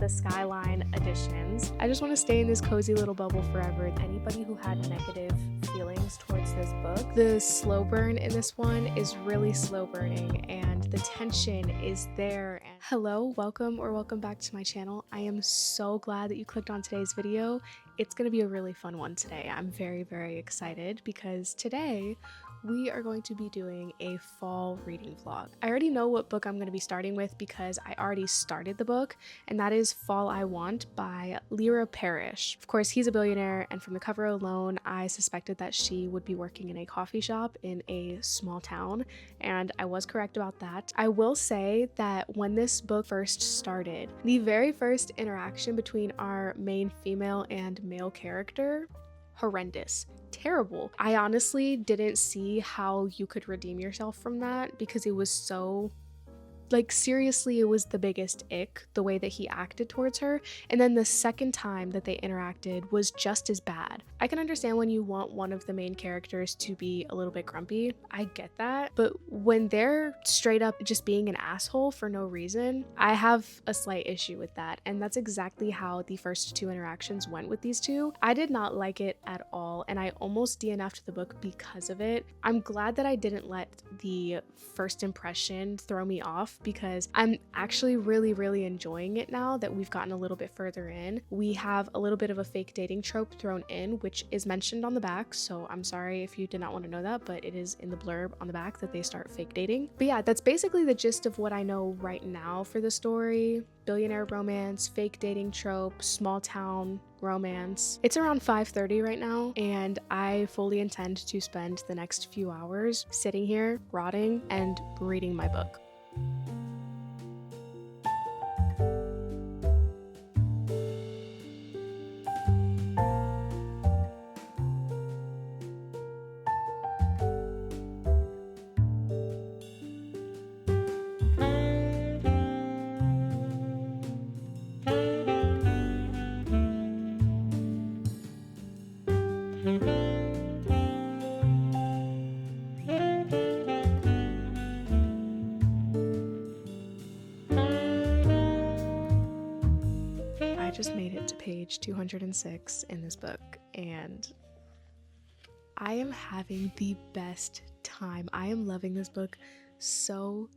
the Skyline editions. I just want to stay in this cozy little bubble forever. Anybody who had negative feelings towards this book, the slow burn in this one is really slow burning and the tension is there. And hello, welcome back to my channel. I am so glad that you clicked on today's video. It's going to be a really fun one today. I'm very excited because today we are going to be doing a fall reading vlog. I already know what book I'm going to be starting with because I already started the book, and that is Fall I Want by Lyra Parish. Of course, he's a billionaire, and from the cover alone, I suspected that she would be working in a coffee shop in a small town, and I was correct about that. I will say that when this book first started, the very first interaction between our main female and male character, horrendous. Terrible. I honestly didn't see how you could redeem yourself from that because it was so, like, seriously, it was the biggest ick, the way that he acted towards her. And then the second time that they interacted was just as bad. I can understand when you want one of the main characters to be a little bit grumpy. I get that. But when they're straight up just being an asshole for no reason, I have a slight issue with that. And that's exactly how the first two interactions went with these two. I did not like it at all, and I almost DNF'd the book because of it. I'm glad that I didn't let the first impression throw me off, because I'm actually really enjoying it now that we've gotten a little bit further in. We have a little bit of a fake dating trope thrown in, which is mentioned on the back, so I'm sorry if you did not want to know that, but it is in the blurb on the back that they start fake dating. But yeah, that's basically the gist of what I know right now for the story. Billionaire romance, fake dating trope, small town romance. It's around 5:30 right now, and I fully intend to spend the next few hours sitting here, rotting, and reading my book. I just made it to page 206 in this book, and I am having the best time. I am loving this book so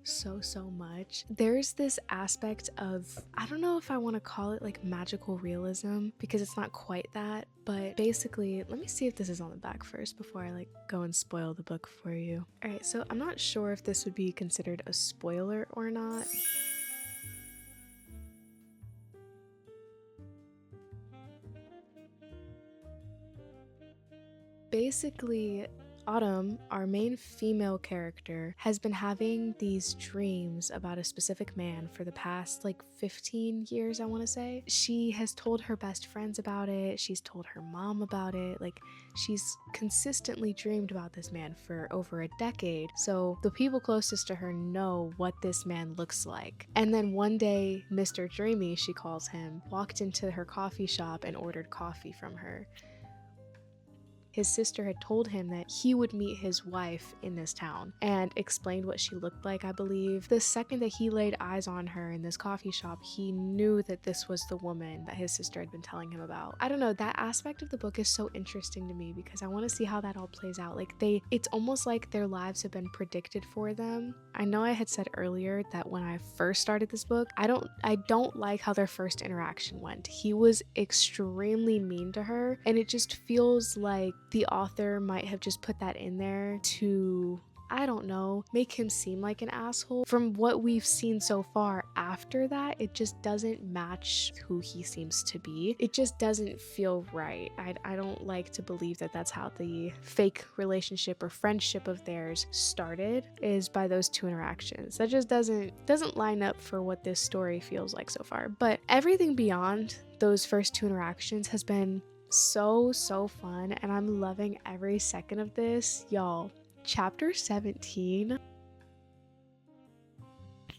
much. There's this aspect of, I don't know if I want to call it like magical realism, because it's not quite that, but basically, let me see if this is on the back first before I like go and spoil the book for you. Alright, so I'm not sure if this would be considered a spoiler or not. Basically, Autumn, our main female character, has been having these dreams about a specific man for the past like 15 years, I want to say. She has told her best friends about it, she's told her mom about it, like she's consistently dreamed about this man for over a decade. So the people closest to her know what this man looks like. And then one day, Mr. Dreamy, she calls him, walked into her coffee shop and ordered coffee from her. His sister had told him that he would meet his wife in this town and explained what she looked like, I believe. The second that he laid eyes on her in this coffee shop, he knew that this was the woman that his sister had been telling him about. I don't know, that aspect of the book is so interesting to me because I want to see how that all plays out. Like it's almost like their lives have been predicted for them. I know I had said earlier that when I first started this book, I don't like how their first interaction went. He was extremely mean to her, and it just feels like the author might have just put that in there to, I don't know, make him seem like an asshole. From what we've seen so far after that, it just doesn't match who he seems to be. It just doesn't feel right. I don't like to believe that that's how the fake relationship or friendship of theirs started, is by those two interactions. That just doesn't line up for what this story feels like so far. But everything beyond those first two interactions has been so fun, and I'm loving every second of this. Y'all, chapter 17,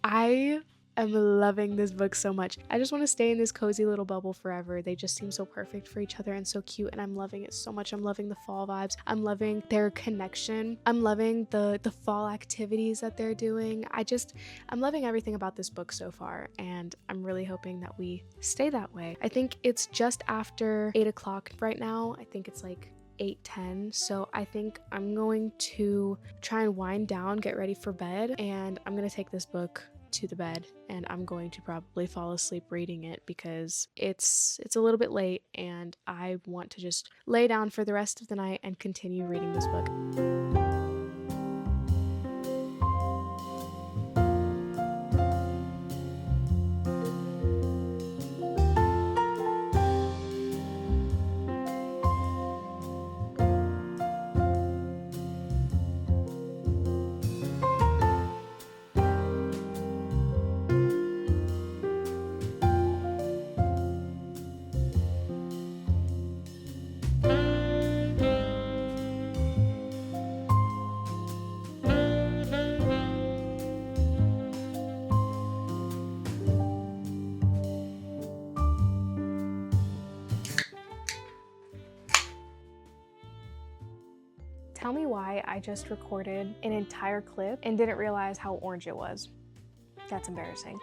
I am loving this book so much. I just want to stay in this cozy little bubble forever. They just seem so perfect for each other and so cute, and I'm loving it so much. I'm loving the fall vibes. I'm loving their connection. I'm loving the fall activities that they're doing. I'm loving everything about this book so far, and I'm really hoping that we stay that way. I think it's just after 8 o'clock right now. I think it's like 8:10, so I think I'm going to try and wind down, get ready for bed, and I'm gonna take this book to the bed, and I'm going to probably fall asleep reading it because it's a little bit late and I want to just lay down for the rest of the night and continue reading this book. Tell me why I just recorded an entire clip and didn't realize how orange it was. That's embarrassing.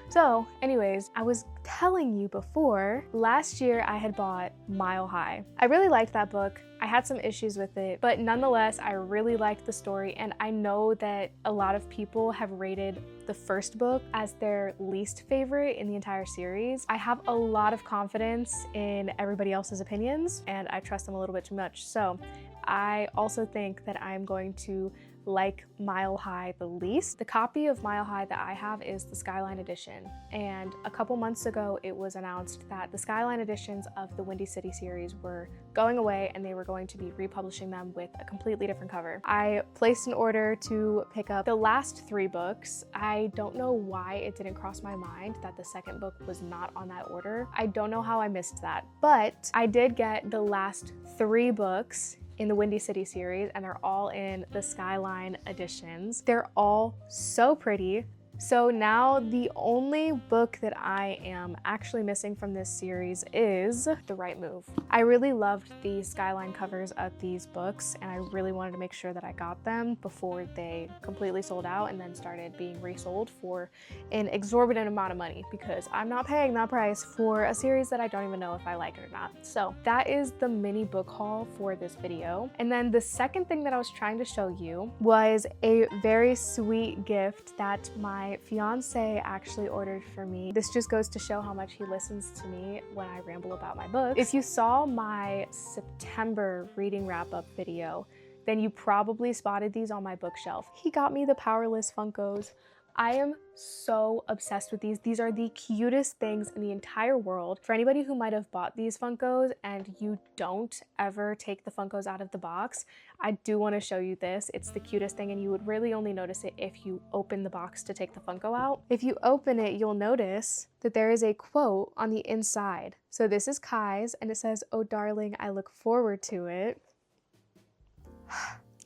So anyways, I was telling you before, last year I had bought Mile High. I really liked that book. I had some issues with it, but nonetheless, I really liked the story, and I know that a lot of people have rated the first book as their least favorite in the entire series. I have a lot of confidence in everybody else's opinions, and I trust them a little bit too much. So I also think that I'm going to like Mile High the least. The copy of Mile High that I have is the Skyline edition, and a couple months ago it was announced that the Skyline editions of the Windy City series were going away and they were going to be republishing them with a completely different cover. I placed an order to pick up the last 3 books. I don't know why it didn't cross my mind that the second book was not on that order. I don't know how I missed that, but I did get the last 3 books in the Windy City series, and they're all in the Skyline editions. They're all so pretty. So now the only book that I am actually missing from this series is The Right Move. I really loved the Skyline covers of these books, and I really wanted to make sure that I got them before they completely sold out and then started being resold for an exorbitant amount of money, because I'm not paying that price for a series that I don't even know if I like it or not. So that is the mini book haul for this video. And then the second thing that I was trying to show you was a very sweet gift that my fiance actually ordered for me. This just goes to show how much he listens to me when I ramble about my books. If you saw my September reading wrap-up video, then you probably spotted these on my bookshelf. He got me the Powerless Funkos. I am so obsessed with these. These are the cutest things in the entire world. For anybody who might have bought these Funkos and you don't ever take the Funkos out of the box, I do want to show you this. It's the cutest thing, and you would really only notice it if you open the box to take the Funko out. If you open it, you'll notice that there is a quote on the inside. So this is Kai's, and it says, "Oh darling, I look forward to it."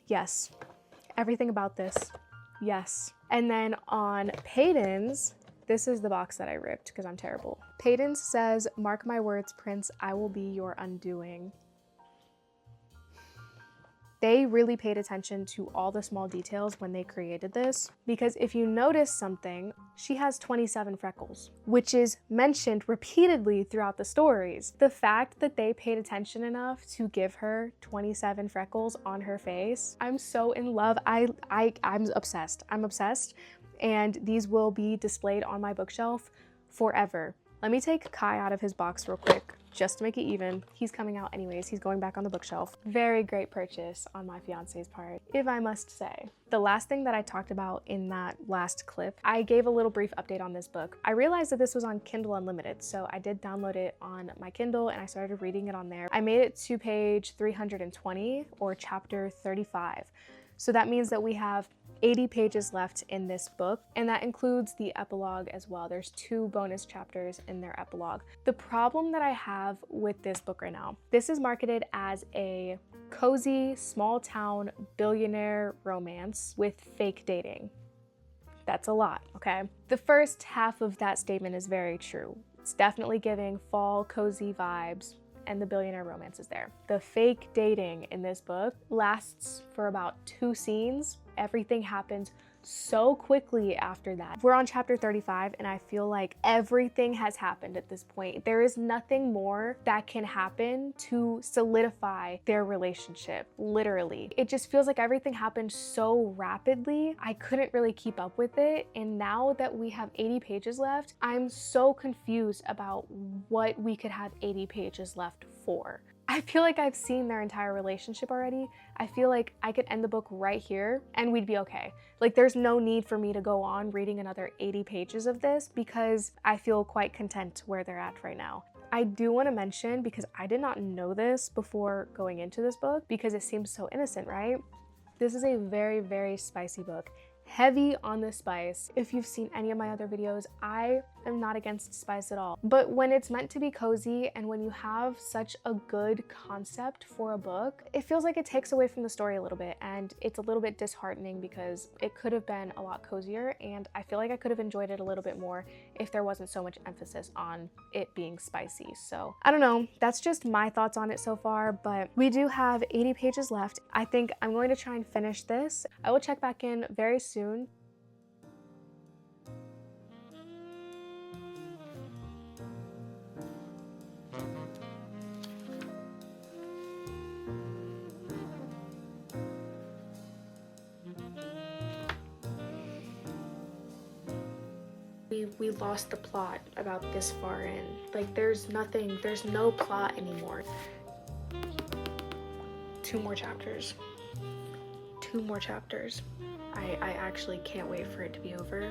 Yes, everything about this. Yes. And then on Peyton's, this is the box that I ripped because I'm terrible. Peyton's says, "Mark my words, Prince, I will be your undoing." They really paid attention to all the small details when they created this, because if you notice something, she has 27 freckles, which is mentioned repeatedly throughout the stories. The fact that they paid attention enough to give her 27 freckles on her face, I'm so in love. I'm obsessed. I'm obsessed, and these will be displayed on my bookshelf forever. Let me take Kai out of his box real quick, just to make it even. He's coming out anyways. He's going back on the bookshelf. Very great purchase on my fiance's part, if I must say. The last thing that I talked about in that last clip, I gave a little brief update on this book. I realized that this was on Kindle Unlimited, so I did download it on my Kindle and I started reading it on there. I made it to page 320, or chapter 35. So that means that we have 80 pages left in this book, and that includes the epilogue as well. There's 2 bonus chapters in their epilogue. The problem that I have with this book right now, this is marketed as a cozy, small town billionaire romance with fake dating. That's a lot, okay? The first half of that statement is very true. It's definitely giving fall cozy vibes, and the billionaire romance is there. The fake dating in this book lasts for about 2 scenes. Everything happens so quickly after that. We're on chapter 35 and I feel like everything has happened at this point. There is nothing more that can happen to solidify their relationship, literally. It just feels like everything happened so rapidly. I couldn't really keep up with it. And now that we have 80 pages left, I'm so confused about what we could have 80 pages left for. I feel like I've seen their entire relationship already. I feel like I could end the book right here and we'd be okay. Like there's no need for me to go on reading another 80 pages of this because I feel quite content where they're at right now. I do want to mention, because I did not know this before going into this book because it seems so innocent, right? This is a very, very spicy book. Heavy on the spice. If you've seen any of my other videos, I am not against spice at all. But when it's meant to be cozy and when you have such a good concept for a book, it feels like it takes away from the story a little bit, and it's a little bit disheartening because it could have been a lot cozier, and I feel like I could have enjoyed it a little bit more if there wasn't so much emphasis on it being spicy. So I don't know, that's just my thoughts on it so far, but we do have 80 pages left. I think I'm going to try and finish this. I will check back in very soon. We lost the plot about this far in. Like there's no plot anymore. 2 more chapters. 2 more chapters. I actually can't wait for it to be over.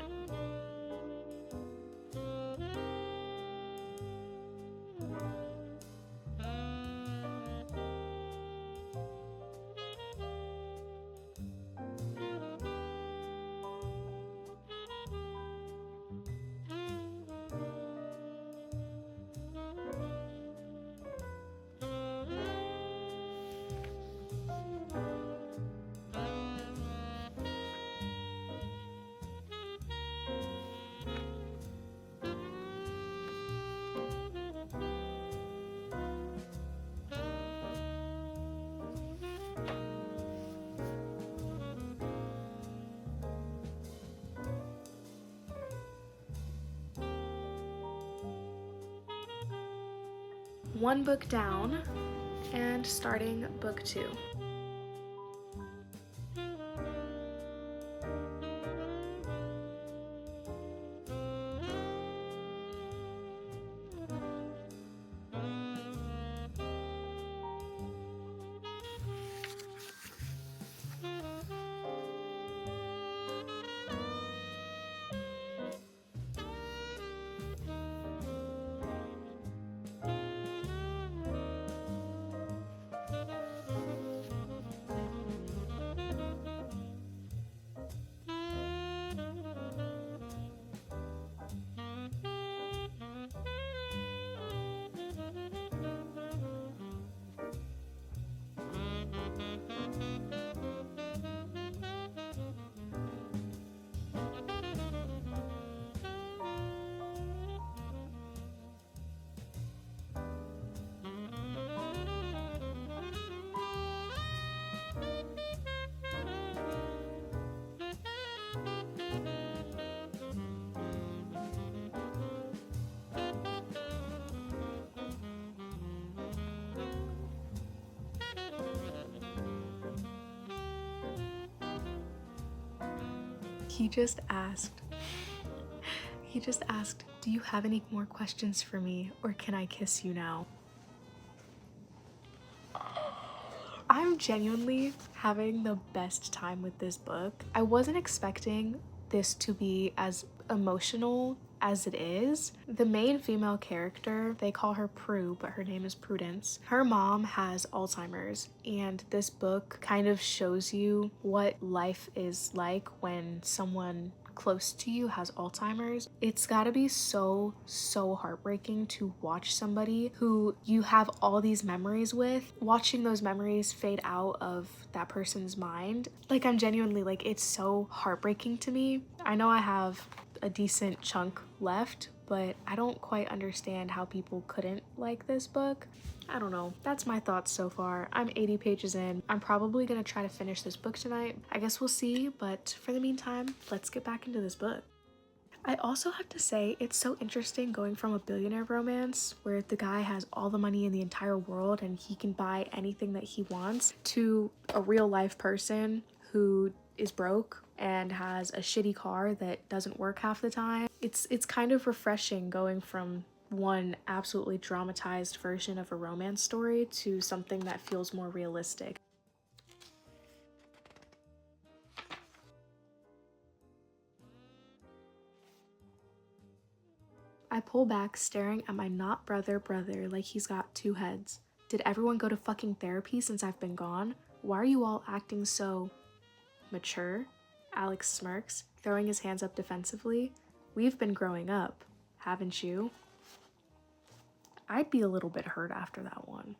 One book down and starting book 2. He just asked, do you have any more questions for me, or can I kiss you now? I'm genuinely having the best time with this book. I wasn't expecting this to be as emotional as it is. The main female character, they call her Prue, but her name is Prudence. Her mom has Alzheimer's, and this book kind of shows you what life is like when someone close to you has Alzheimer's, it's gotta be so heartbreaking to watch somebody who you have all these memories with, watching those memories fade out of that person's mind. Like, I'm genuinely like, it's so heartbreaking to me. I know I have a decent chunk left, but I don't quite understand how people couldn't like this book. I don't know. That's my thoughts so far. I'm 80 pages in. I'm probably gonna try to finish this book tonight. I guess we'll see, but for the meantime, let's get back into this book. I also have to say, it's so interesting going from a billionaire romance where the guy has all the money in the entire world and he can buy anything that he wants, to a real life person who is broke and has a shitty car that doesn't work half the time. It's kind of refreshing going from one absolutely dramatized version of a romance story to something that feels more realistic. I pull back, staring at my not brother like he's got two heads. Did everyone go to fucking therapy since I've been gone? Why are you all acting so mature? Alex smirks, throwing his hands up defensively. We've been growing up, haven't you? I'd be a little bit hurt after that one.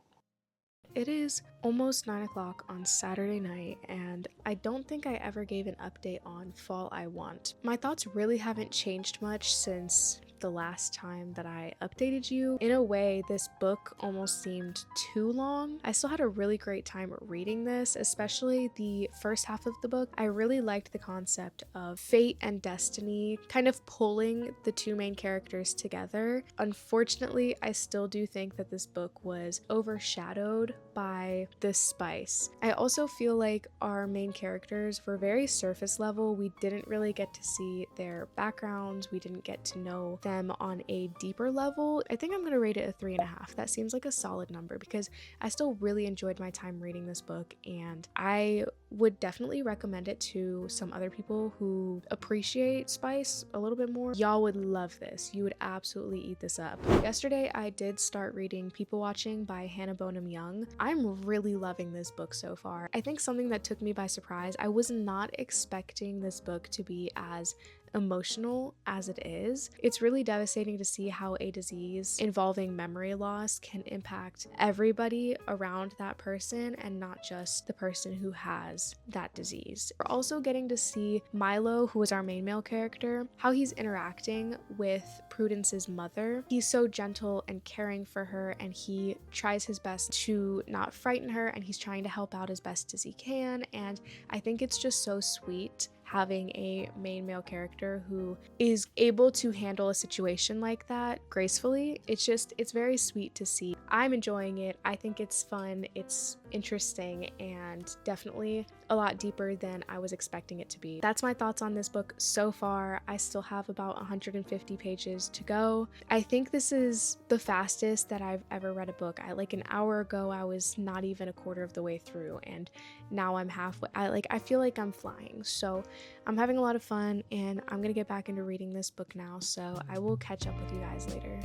It is almost 9 o'clock on Saturday night, and I don't think I ever gave an update on Fall I Want. My thoughts really haven't changed much since the last time that I updated you. In a way, this book almost seemed too long. I still had a really great time reading this, especially the first half of the book. I really liked the concept of fate and destiny kind of pulling the two main characters together. Unfortunately, I still do think that this book was overshadowed by the spice. I also feel like our main characters were very surface level. We didn't really get to see their backgrounds. We didn't get to know them on a deeper level. I think I'm gonna rate it a 3.5. That seems like a solid number because I still really enjoyed my time reading this book, and I would definitely recommend it to some other people who appreciate spice a little bit more. Y'all would love this. You would absolutely eat this up. Yesterday, I did start reading People Watching by Hannah Bonham Young. I'm really loving this book so far. I think something that took me by surprise, I was not expecting this book to be as emotional as it is. It's really devastating to see how a disease involving memory loss can impact everybody around that person and not just the person who has that disease. We're also getting to see Milo, who is our main male character, how he's interacting with Prudence's mother. He's so gentle and caring for her, and he tries his best to not frighten her, and he's trying to help out as best as he can, and I think it's just so sweet having a main male character who is able to handle a situation like that gracefully. It's very sweet to see. I'm enjoying it. I think it's fun, it's interesting, and definitely a lot deeper than I was expecting it to be. That's my thoughts on this book so far. I still have about 150 pages to go. I think this is the fastest that I've ever read a book. Like an hour ago, I was not even a quarter of the way through, and now I'm halfway. I feel like I'm flying. So I'm having a lot of fun, and I'm gonna get back into reading this book now, so I will catch up with you guys later.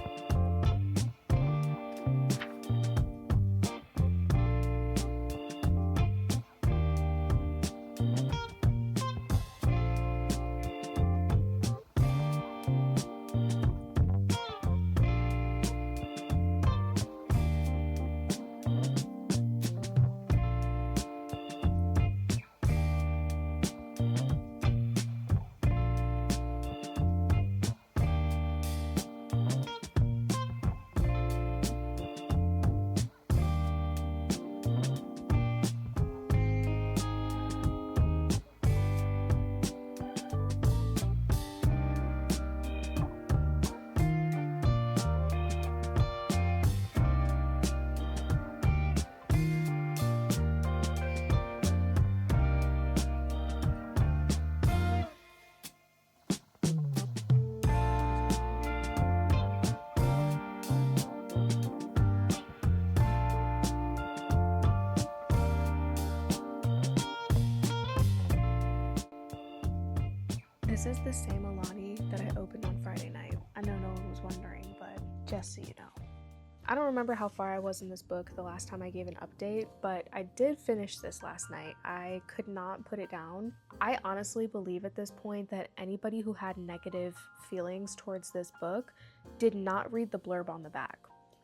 This is the same Alani that I opened on Friday night. I know no one was wondering, but just so you know. I don't remember how far I was in this book the last time I gave an update, but I did finish this last night. I could not put it down. I honestly believe at this point that anybody who had negative feelings towards this book did not read the blurb on the back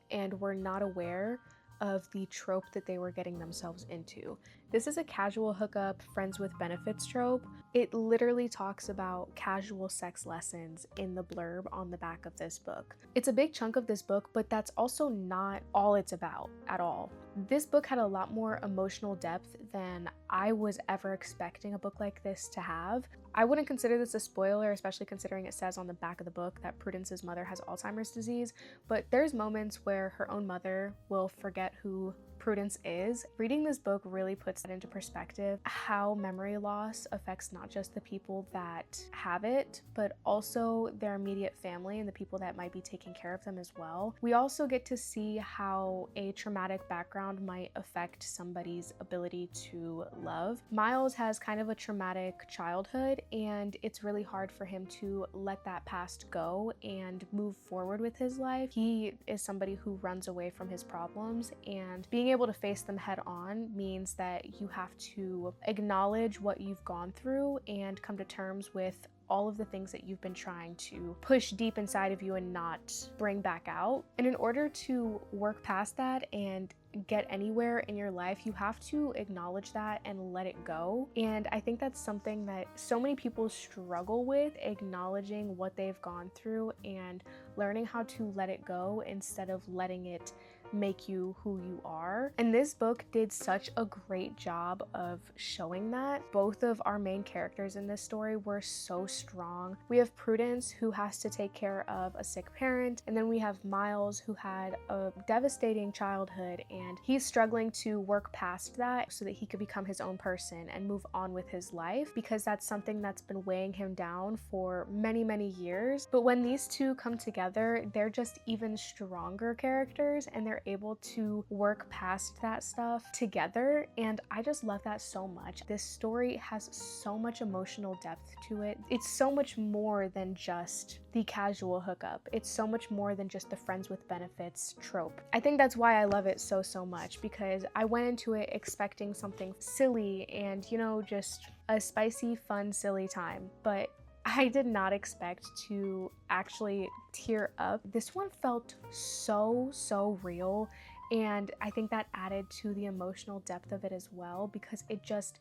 and were not aware of the trope that they were getting themselves into. This is a casual hookup, friends with benefits trope. It literally talks about casual sex lessons in the blurb on the back of this book. It's a big chunk of this book, but that's also not all it's about at all. This book had a lot more emotional depth than I was ever expecting a book like this to have. I wouldn't consider this a spoiler, especially considering it says on the back of the book that Prudence's mother has Alzheimer's disease, but there's moments where her own mother will forget who Prudence is. Reading this book really puts that into perspective, how memory loss affects not just the people that have it, but also their immediate family and the people that might be taking care of them as well. We also get to see how a traumatic background might affect somebody's ability to love. Miles has kind of a traumatic childhood, and it's really hard for him to let that past go and move forward with his life. He is somebody who runs away from his problems, and being able to face them head on means that you have to acknowledge what you've gone through and come to terms with all of the things that you've been trying to push deep inside of you and not bring back out. And in order to work past that and get anywhere in your life, you have to acknowledge that and let it go. And I think that's something that so many people struggle with, acknowledging what they've gone through and learning how to let it go instead of letting it make you who you are. And this book did such a great job of showing that. Both of our main characters in this story were so strong. We have Prudence, who has to take care of a sick parent, and then we have Miles, who had a devastating childhood, and he's struggling to work past that so that he could become his own person and move on with his life, because that's something that's been weighing him down for many, many years. But when these two come together, they're just even stronger characters, and they're able to work past that stuff together, and I just love that so much. This story has so much emotional depth to it. It's so much more than just the casual hookup. It's so much more than just the friends with benefits trope. I think that's why I love it so much, because I went into it expecting something silly and, just a spicy, fun, silly time, but I did not expect to actually tear up. This one felt so real, and I think that added to the emotional depth of it as well, because it just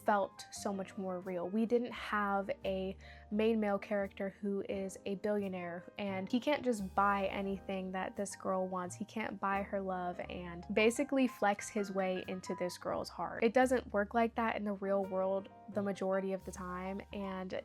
felt so much more real. We didn't have a main male character who is a billionaire, and he can't just buy anything that this girl wants. He can't buy her love and basically flex his way into this girl's heart. It doesn't work like that in the real world the majority of the time, and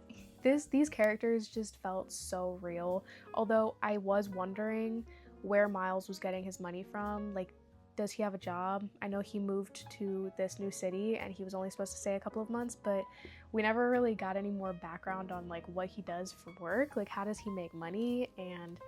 these characters just felt so real. Although I was wondering where Miles was getting his money from. Like, does he have a job? I know he moved to this new city and he was only supposed to stay a couple of months, but we never really got any more background on like what he does for work. Like, how does he make money? And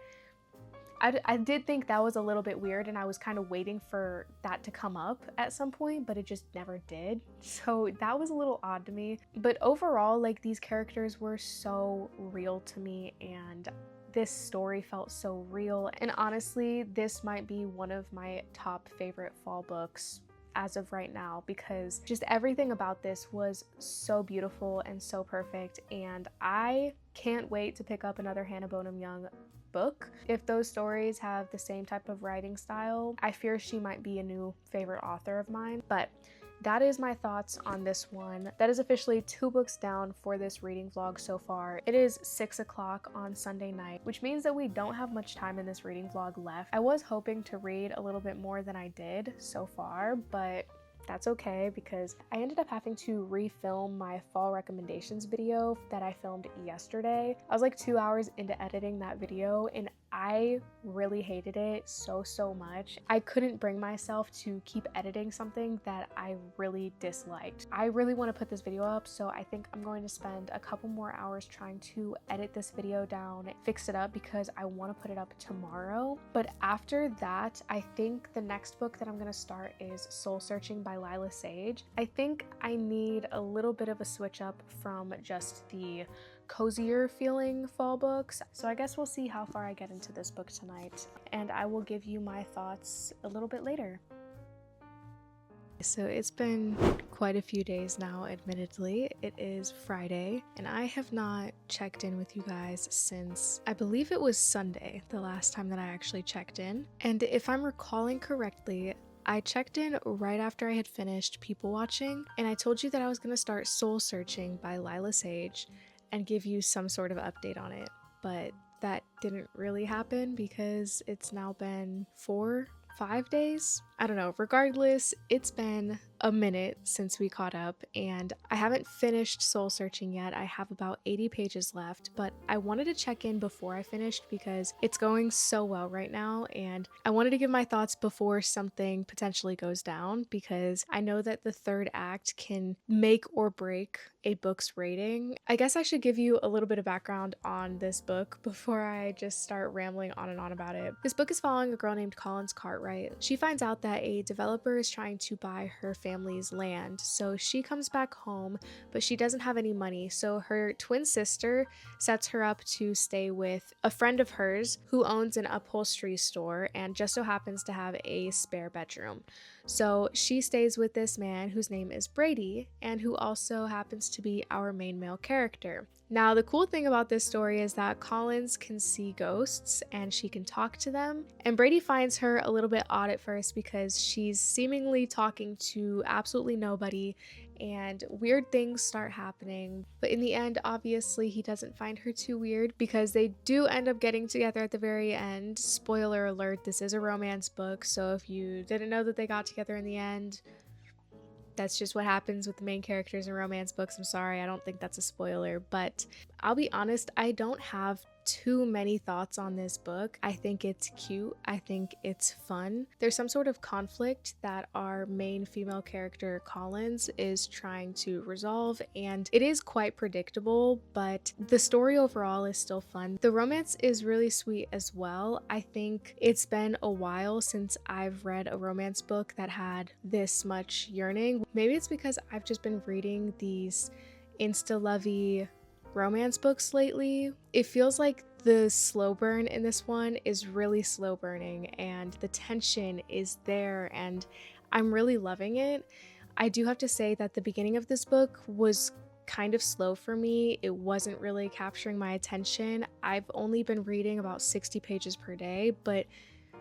I did think that was a little bit weird, and I was kind of waiting for that to come up at some point, but it just never did. So that was a little odd to me. But overall, like, these characters were so real to me, and this story felt so real. And honestly, this might be one of my top favorite fall books as of right now, because just everything about this was so beautiful and so perfect, and I can't wait to pick up another Hannah Bonham Young book. If those stories have the same type of writing style, I fear she might be a new favorite author of mine. But that is my thoughts on this one. That is officially 2 books down for this reading vlog so far. It is 6 o'clock on Sunday night, which means that we don't have much time in this reading vlog left. I was hoping to read a little bit more than I did so far, but that's okay, because I ended up having to refilm my fall recommendations video that I filmed yesterday. I was like 2 hours into editing that video, and I really hated it so much. I couldn't bring myself to keep editing something that I really disliked. I really want to put this video up, so I think I'm going to spend a couple more hours trying to edit this video down, fix it up, because I want to put it up tomorrow. But after that, I think the next book that I'm going to start is Soul Searching by Lyra Sage. I think I need a little bit of a switch up from just the cozier feeling fall books. So I guess we'll see how far I get into this book tonight, and I will give you my thoughts a little bit later. So it's been quite a few days now, admittedly. It is Friday, and I have not checked in with you guys since I believe it was Sunday, the last time that I actually checked in. And if I'm recalling correctly, I checked in right after I had finished People Watching, and I told you that I was going to start Soul Searching by Lyra Sage and give you some sort of update on it. But that didn't really happen because it's now been 4-5 days. I don't know. Regardless, it's been a minute since we caught up, and I haven't finished Soul Searching yet. I have about 80 pages left, but I wanted to check in before I finished because it's going so well right now, and I wanted to give my thoughts before something potentially goes down, because I know that the third act can make or break a book's rating. I guess I should give you a little bit of background on this book before I just start rambling on and on about it. This book is following a girl named Collins Cartwright. She finds out that a developer is trying to buy her family's land, so she comes back home, but she doesn't have any money, so her twin sister sets her up to stay with a friend of hers who owns an upholstery store and just so happens to have a spare bedroom. So she stays with this man whose name is Brady, and who also happens to be our main male character. Now, the cool thing about this story is that Collins can see ghosts and she can talk to them, and Brady finds her a little bit odd at first because she's seemingly talking to absolutely nobody and weird things start happening. But in the end, obviously, he doesn't find her too weird because they do end up getting together at the very end. Spoiler alert, this is a romance book, so if you didn't know that they got together in the end, that's just what happens with the main characters in romance books. I'm sorry, I don't think that's a spoiler, but I'll be honest, I don't have too many thoughts on this book. I think it's cute. I think it's fun. There's some sort of conflict that our main female character, Collins, is trying to resolve, and it is quite predictable, but the story overall is still fun. The romance is really sweet as well. I think it's been a while since I've read a romance book that had this much yearning. Maybe it's because I've just been reading these insta-lovey romance books lately. It feels like the slow burn in this one is really slow burning, and the tension is there, and I'm really loving it. I do have to say that the beginning of this book was kind of slow for me. It wasn't really capturing my attention. I've only been reading about 60 pages per day, but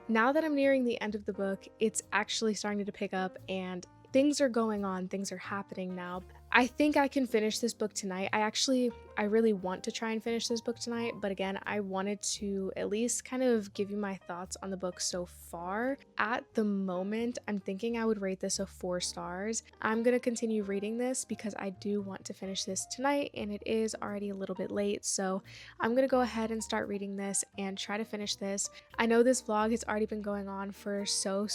now that I'm nearing the end of the book, it's actually starting to pick up and things are going on, things are happening now. I think I can finish this book tonight. I really want to try and finish this book tonight, but again, I wanted to at least kind of give you my thoughts on the book so far. At the moment, I'm thinking I would rate this a 4 stars. I'm gonna continue reading this because I do want to finish this tonight, and it is already a little bit late, so I'm gonna go ahead and start reading this and try to finish this. I know this vlog has already been going on for so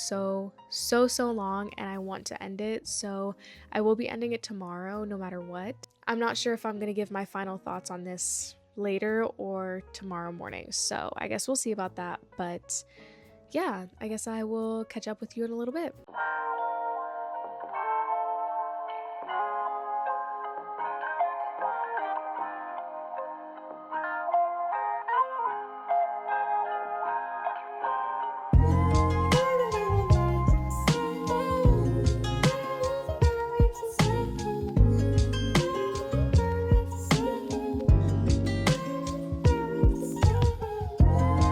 long, and I want to end it, so I will be ending it tomorrow no matter what. I'm not sure if I'm going to give my final thoughts on this later or tomorrow morning, so I guess we'll see about that. But yeah, I guess I will catch up with you in a little bit.